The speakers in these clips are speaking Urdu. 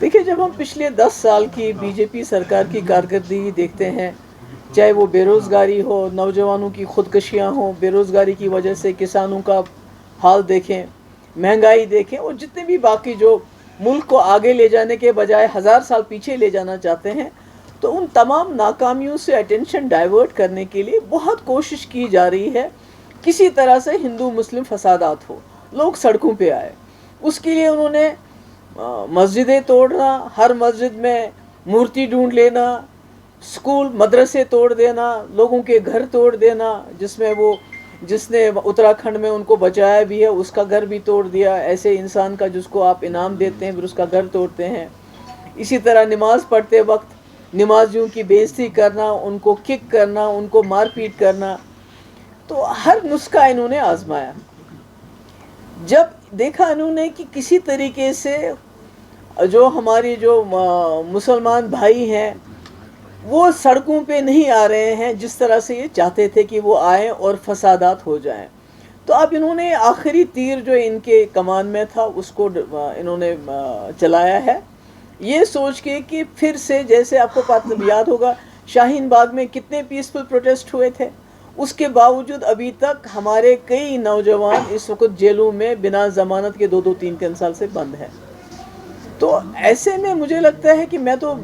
دیکھیے، جب ہم پچھلے 10 سال کی بی جے پی سرکار کی کارکردگی دیکھتے ہیں، چاہے وہ بے روزگاری ہو، نوجوانوں کی خودکشیاں ہوں، بے روزگاری کی وجہ سے کسانوں کا حال دیکھیں، مہنگائی دیکھیں، اور جتنے بھی باقی جو ملک کو آگے لے جانے کے بجائے 1000 سال پیچھے لے جانا چاہتے ہیں، تو ان تمام ناکامیوں سے اٹینشن ڈائیورٹ کرنے کے لیے بہت کوشش کی جا رہی ہے کسی طرح سے ہندو مسلم فسادات ہو، لوگ سڑکوں پہ آئے۔ اس کے لیے انہوں نے مسجدیں توڑنا، ہر مسجد میں مورتی ڈھونڈ لینا، اسکول مدرسے توڑ دینا، لوگوں کے گھر توڑ دینا، جس نے اتراکھنڈ میں ان کو بچایا بھی ہے اس کا گھر بھی توڑ دیا۔ ایسے انسان کا جس کو آپ انعام دیتے ہیں پھر اس کا گھر توڑتے ہیں۔ اسی طرح نماز پڑھتے وقت نمازیوں کی بےعزتی کرنا، ان کو کک کرنا، ان کو مار پیٹ کرنا، تو ہر نسخہ انہوں نے آزمایا۔ جب دیکھا انہوں نے کہ کسی طریقے سے جو ہماری جو مسلمان بھائی ہیں وہ سڑکوں پہ نہیں آ رہے ہیں جس طرح سے یہ چاہتے تھے کہ وہ آئیں اور فسادات ہو جائیں، تو اب انہوں نے آخری تیر جو ان کے کمان میں تھا اس کو انہوں نے چلایا ہے، یہ سوچ کے کہ پھر سے جیسے آپ کو یاد ہوگا شاہین باغ میں کتنے پیسفل پروٹیسٹ ہوئے تھے، اس کے باوجود ابھی تک ہمارے کئی نوجوان اس وقت جیلوں میں بنا ضمانت کے 2-3 سال سے بند ہیں۔ تو ایسے میں مجھے لگتا ہے کہ میں تو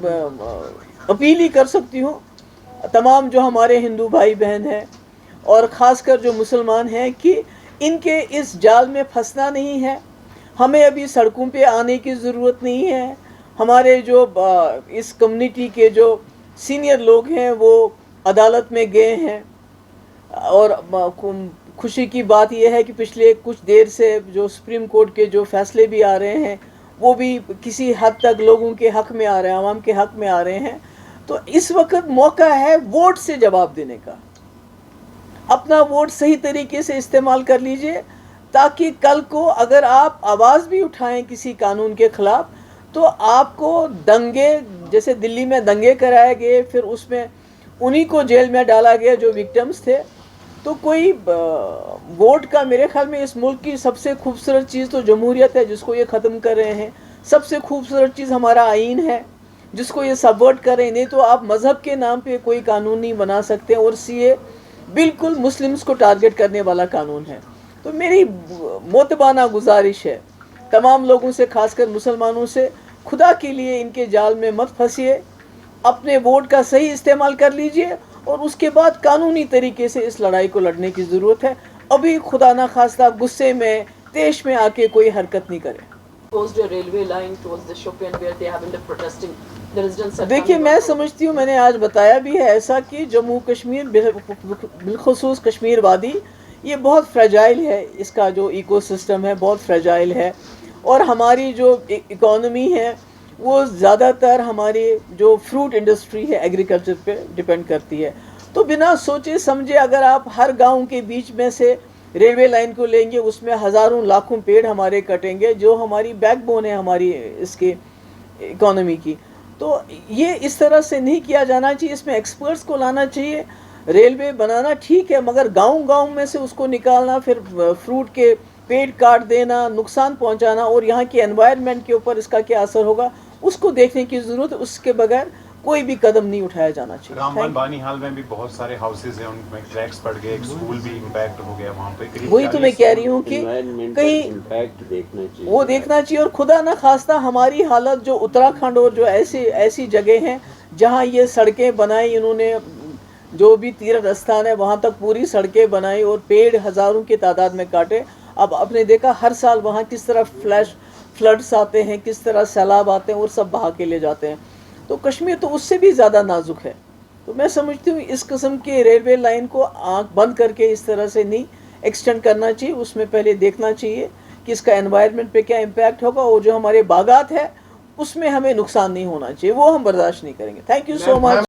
اپیل ہی کر سکتی ہوں تمام جو ہمارے ہندو بھائی بہن ہیں اور خاص کر جو مسلمان ہیں کہ ان کے اس جال میں پھنسنا نہیں ہے۔ ہمیں ابھی سڑکوں پہ آنے کی ضرورت نہیں ہے۔ ہمارے جو اس کمیونٹی کے جو سینئر لوگ ہیں وہ عدالت میں گئے ہیں، اور خوشی کی بات یہ ہے کہ پچھلے کچھ دیر سے جو سپریم کورٹ کے جو فیصلے بھی آ رہے ہیں وہ بھی کسی حد تک لوگوں کے حق میں آ رہے ہیں، عوام کے حق میں آ رہے ہیں۔ تو اس وقت موقع ہے ووٹ سے جواب دینے کا۔ اپنا ووٹ صحیح طریقے سے استعمال کر لیجئے تاکہ کل کو اگر آپ آواز بھی اٹھائیں کسی قانون کے خلاف تو آپ کو دنگے، جیسے دلی میں دنگے کرائے گئے پھر اس میں انہی کو جیل میں ڈالا گیا جو وکٹمز تھے، تو کوئی ووٹ کا میرے خیال میں اس ملک کی سب سے خوبصورت چیز تو جمہوریت ہے جس کو یہ ختم کر رہے ہیں، سب سے خوبصورت چیز ہمارا آئین ہے جس کو یہ سبورٹ کر رہے ہیں۔ نہیں تو آپ مذہب کے نام پہ کوئی قانون نہیں بنا سکتے، اور سی اے بالکل مسلمز کو ٹارگٹ کرنے والا قانون ہے۔ تو میری معتبانہ گزارش ہے تمام لوگوں سے، خاص کر مسلمانوں سے، خدا کے لیے ان کے جال میں مت پھنسیے، اپنے ووٹ کا صحیح استعمال کر لیجئے، اور اس کے بعد قانونی طریقے سے اس لڑائی کو لڑنے کی ضرورت ہے۔ ابھی خدا نہ خواستہ غصے میں تیش میں آ کے کوئی حرکت نہیں کرے۔ دیکھیے، میں سمجھتی ہوں، میں نے آج بتایا بھی ہے ایسا کہ جموں کشمیر بالخصوص کشمیر وادی یہ بہت فریجائل ہے، اس کا جو ایکو سسٹم ہے بہت فریجائل ہے، اور ہماری جو اکانومی ہے وہ زیادہ تر ہماری جو فروٹ انڈسٹری ہے ایگریکلچر پہ ڈیپینڈ کرتی ہے۔ تو بنا سوچے سمجھے اگر آپ ہر گاؤں کے بیچ میں سے ریلوے لائن کو لیں گے اس میں ہزاروں لاکھوں پیڑ ہمارے کٹیں گے جو ہماری بیک بون ہے ہماری اس کی اکانومی کی۔ تو یہ اس طرح سے نہیں کیا جانا چاہیے، اس میں ایکسپرٹس کو لانا چاہیے۔ ریلوے بنانا ٹھیک ہے مگر گاؤں گاؤں میں سے اس کو نکالنا، پھر فروٹ کے پیڑ کاٹ دینا، نقصان پہنچانا، اور یہاں کی انوائرمنٹ کے اوپر اس کا کیا اثر ہوگا اس کو دیکھنے کی ضرورت ہے۔ اس کے بغیر کوئی بھی قدم نہیں اٹھایا جانا چاہیے۔ رامبن بانی حال میں بھی بہت سارے ہاؤسز ہیں، ان میں کریکس پڑ گئے، ایک اسکول بھی امپیکٹ ہو گیا وہاں پہ۔ وہی تو میں کہہ رہی ہوں کہ کہیں وہ دیکھنا چاہیے، اور خدا نہ خواستہ ہماری حالت جو اتراکھنڈ اور جو ایسی جگہ ہیں جہاں یہ سڑکیں بنائی انہوں نے، جو بھی تیرتھ استھان ہے وہاں تک پوری سڑکیں بنائی اور پیڑ ہزاروں کی تعداد میں کاٹے۔ اب آپ نے دیکھا ہر سال وہاں کس طرح فلڈس آتے ہیں، کس طرح سیلاب آتے ہیں اور سب بہا کے لے جاتے ہیں۔ تو کشمیر تو اس سے بھی زیادہ نازک ہے۔ تو میں سمجھتی ہوں اس قسم کے ریلوے لائن کو آنکھ بند کر کے اس طرح سے نہیں ایکسٹینڈ کرنا چاہیے، اس میں پہلے دیکھنا چاہیے کہ اس کا انوائرمنٹ پہ کیا امپیکٹ ہوگا، اور جو ہمارے باغات ہیں اس میں ہمیں نقصان نہیں ہونا چاہیے، وہ ہم برداشت نہیں کریں گے۔ Thank you so much.